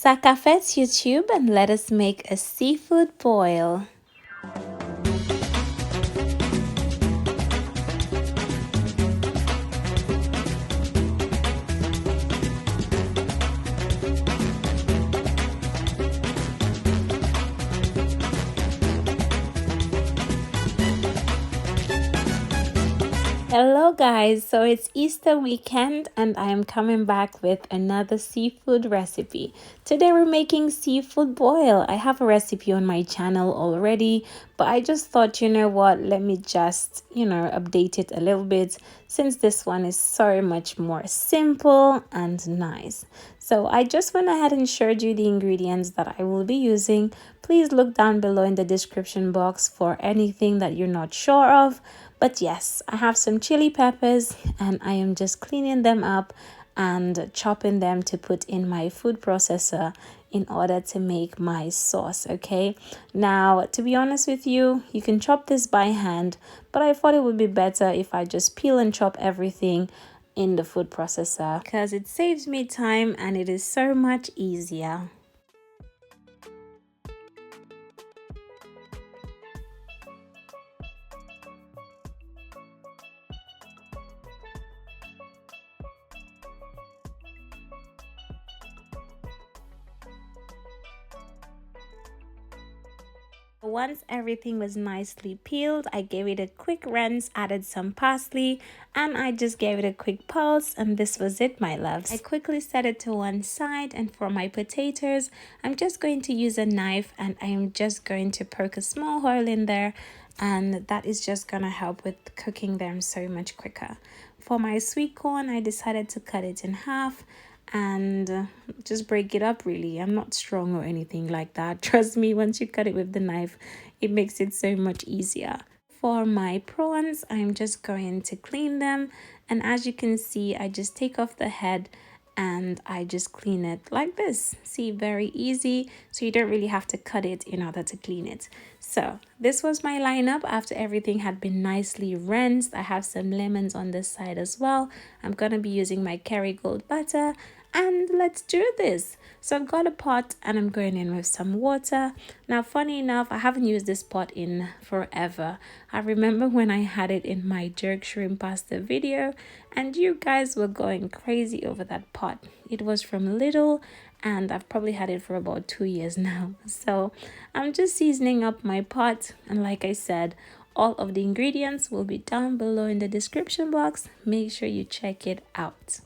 Sakafet's YouTube, and let us make a seafood boil. Hello guys, so it's Easter weekend and I am coming back with another seafood recipe. Today we're making seafood boil. I have a recipe on my channel already, but I just thought, you know what, let me just, update it a little bit since this one is so much more simple and nice. So I just went ahead and showed you the ingredients that I will be using. Please look down below in the description box for anything that you're not sure of. But yes, I have some chili peppers and I am just cleaning them up and chopping them to put in my food processor in order to make my sauce. Okay, now to be honest with you, you can chop this by hand, but I thought it would be better if I just peel and chop everything in the food processor because it saves me time and it is so much easier. Once everything was nicely peeled, I gave it a quick rinse, added some parsley, and I just gave it a quick pulse, and this was it, my loves. I quickly set it to one side, and for my potatoes, I'm just going to use a knife and I am just going to poke a small hole in there, and that is just gonna help with cooking them so much quicker. For my sweet corn, I decided to cut it in half and just break it up. Really, I'm not strong or anything like that. Trust me, once you cut it with the knife, it makes it so much easier. For my prawns, I'm just going to clean them, and as you can see, I just take off the head and I just clean it like this. See, very easy, so you don't really have to cut it in order to clean it. So this was my lineup after everything had been nicely rinsed. I have some lemons on this side as well. I'm gonna be using my Kerrygold butter, and let's do this. So I've got a pot and I'm going in with some water. Now, funny enough, I haven't used this pot in forever. I remember when I had it in my jerk shrimp pasta video and you guys were going crazy over that pot. It was from Lidl and I've probably had it for about 2 years now. So I'm just seasoning up my pot, and like I said, all of the ingredients will be down below in the description box. Make sure you check it out.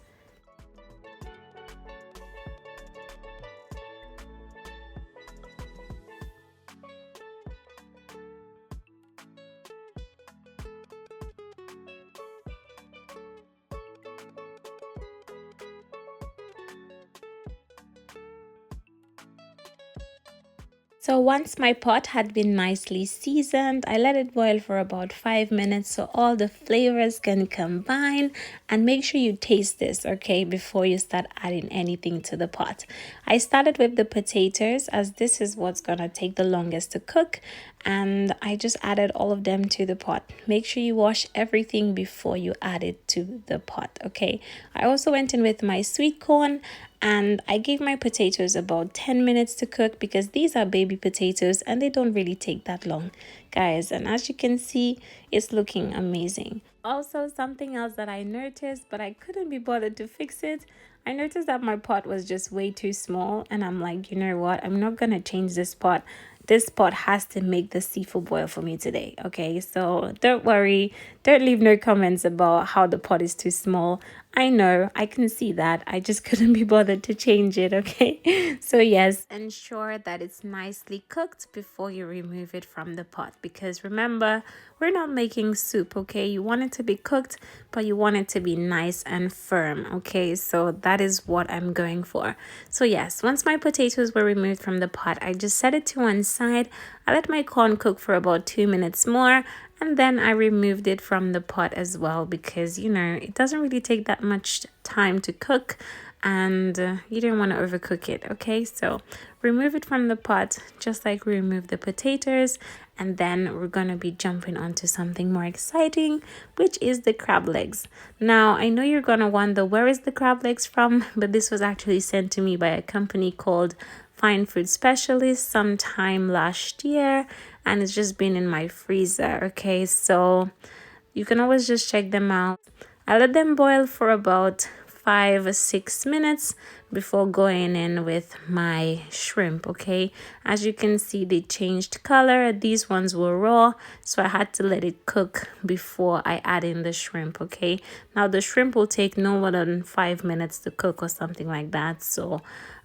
So once my pot had been nicely seasoned, I let it boil for about 5 minutes so all the flavors can combine, and make sure you taste this, okay, before you start adding anything to the pot. I started with the potatoes as this is what's gonna take the longest to cook, and I just added all of them to the pot. Make sure you wash everything before you add it to the pot, okay? I also went in with my sweet corn and I gave my potatoes about 10 minutes to cook because these are baby potatoes and they don't really take that long, guys. And as you can see, it's looking amazing. Also, something else that I noticed, but I couldn't be bothered to fix it. I noticed that my pot was just way too small, and I'm like, you know what? I'm not gonna change this pot. This pot has to make the seafood boil for me today, okay? So don't worry, don't leave no comments about how the pot is too small. I know, I can see that. I just couldn't be bothered to change it, okay? So yes, ensure that it's nicely cooked before you remove it from the pot, because remember, we're not making soup, okay? You want it to be cooked, but you want it to be nice and firm, okay? So that is what I'm going for. So yes, once my potatoes were removed from the pot, I just set it to one side. I let my corn cook for about 2 minutes more, and then I removed it from the pot as well because, it doesn't really take that much time to cook. and you don't want to overcook it. Okay, so remove it from the pot just like we remove the potatoes, and then we're gonna be jumping onto something more exciting, which is the crab legs. Now I know you're gonna wonder where is the crab legs from, but this was actually sent to me by a company called Fine Food Specialist sometime last year, and it's just been in my freezer. Okay, so you can always just check them out. I let them boil for about 5 or 6 minutes before going in with my shrimp. Okay, as you can see, they changed color. These ones were raw, so I had to let it cook before I add in the shrimp. Okay, now the shrimp will take no more than 5 minutes to cook or something like that, so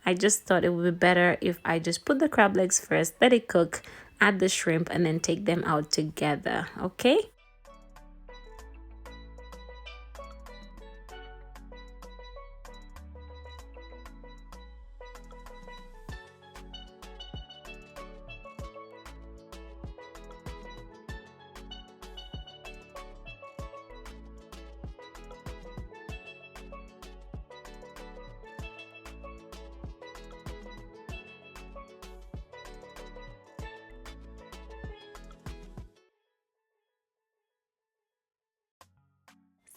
I just thought it would be better if I just put the crab legs first, let it cook, add the shrimp, and then take them out together. Okay.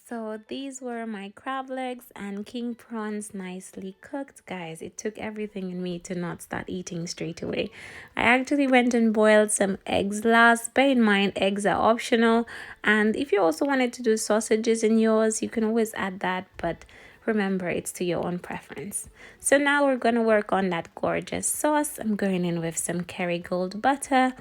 So these were my crab legs and king prawns, nicely cooked, guys. It took everything in me to not start eating straight away. I actually went and boiled some eggs last. Bear in mind, eggs are optional, and if you also wanted to do sausages in yours, you can always add that, but remember, it's to your own preference. So now we're going to work on that gorgeous sauce. I'm going in with some Kerrygold butter,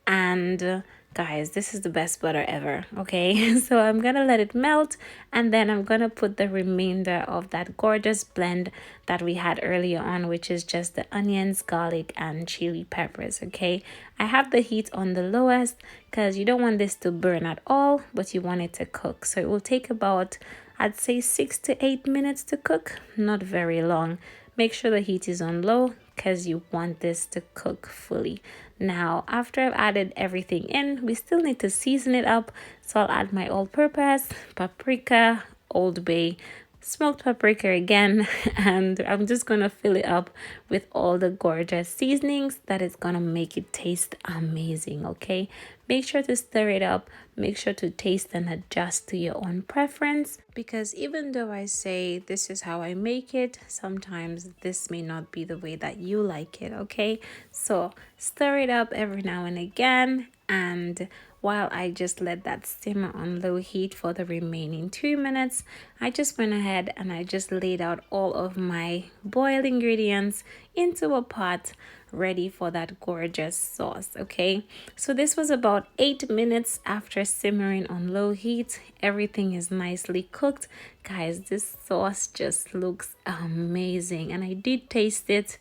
and guys, this is the best butter ever. Okay, so I'm gonna let it melt, and then I'm gonna put the remainder of that gorgeous blend that we had earlier on, which is just the onions, garlic, and chili peppers. Okay, I have the heat on the lowest because you don't want this to burn at all, but you want it to cook. So it will take about, I'd say, 6 to 8 minutes to cook, not very long. Make sure the heat is on low because you want this to cook fully. Now, after I've added everything in, we still need to season it up. So I'll add my all-purpose, paprika, Old Bay, smoked paprika again, and I'm just gonna fill it up with all the gorgeous seasonings that is gonna make it taste amazing. Okay, make sure to stir it up, make sure to taste and adjust to your own preference, because even though I say this is how I make it, sometimes this may not be the way that you like it. Okay, so stir it up every now and again, and while I just let that simmer on low heat for the remaining 2 minutes, I just went ahead and I just laid out all of my boiled ingredients into a pot ready for that gorgeous sauce. Okay, so this was about 8 minutes after simmering on low heat. Everything is nicely cooked. Guys, this sauce just looks amazing, and I did taste it.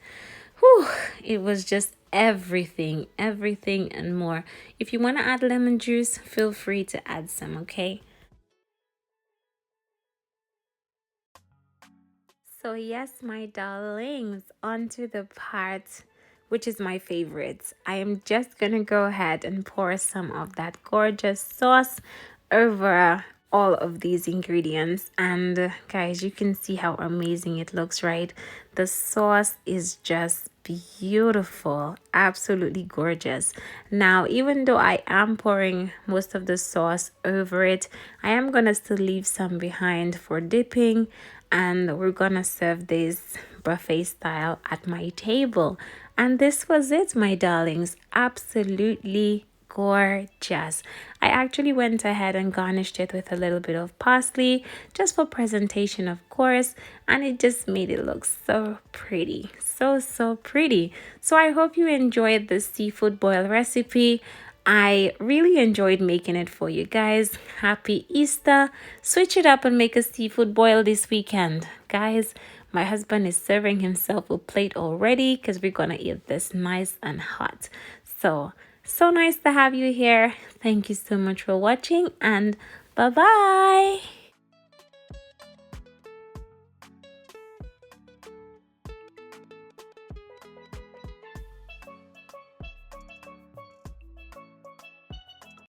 Whew, it was just everything and more. If you want to add lemon juice, feel free to add some. Okay, so yes, my darlings, onto the part which is my favorite. I am just gonna go ahead and pour some of that gorgeous sauce over all of these ingredients, and guys, you can see how amazing it looks, right? The sauce is just beautiful, absolutely gorgeous. Now, even though I am pouring most of the sauce over it, I am gonna still leave some behind for dipping, and we're gonna serve this buffet style at my table. And this was it, my darlings. Absolutely gorgeous. I actually went ahead and garnished it with a little bit of parsley, just for presentation, of course, and it just made it look so pretty. So pretty. So I hope you enjoyed this seafood boil recipe. I really enjoyed making it for you guys. Happy Easter. Switch it up and make a seafood boil this weekend. Guys, my husband is serving himself a plate already because we're gonna eat this nice and hot. So nice to have you here. Thank you so much for watching, and bye-bye.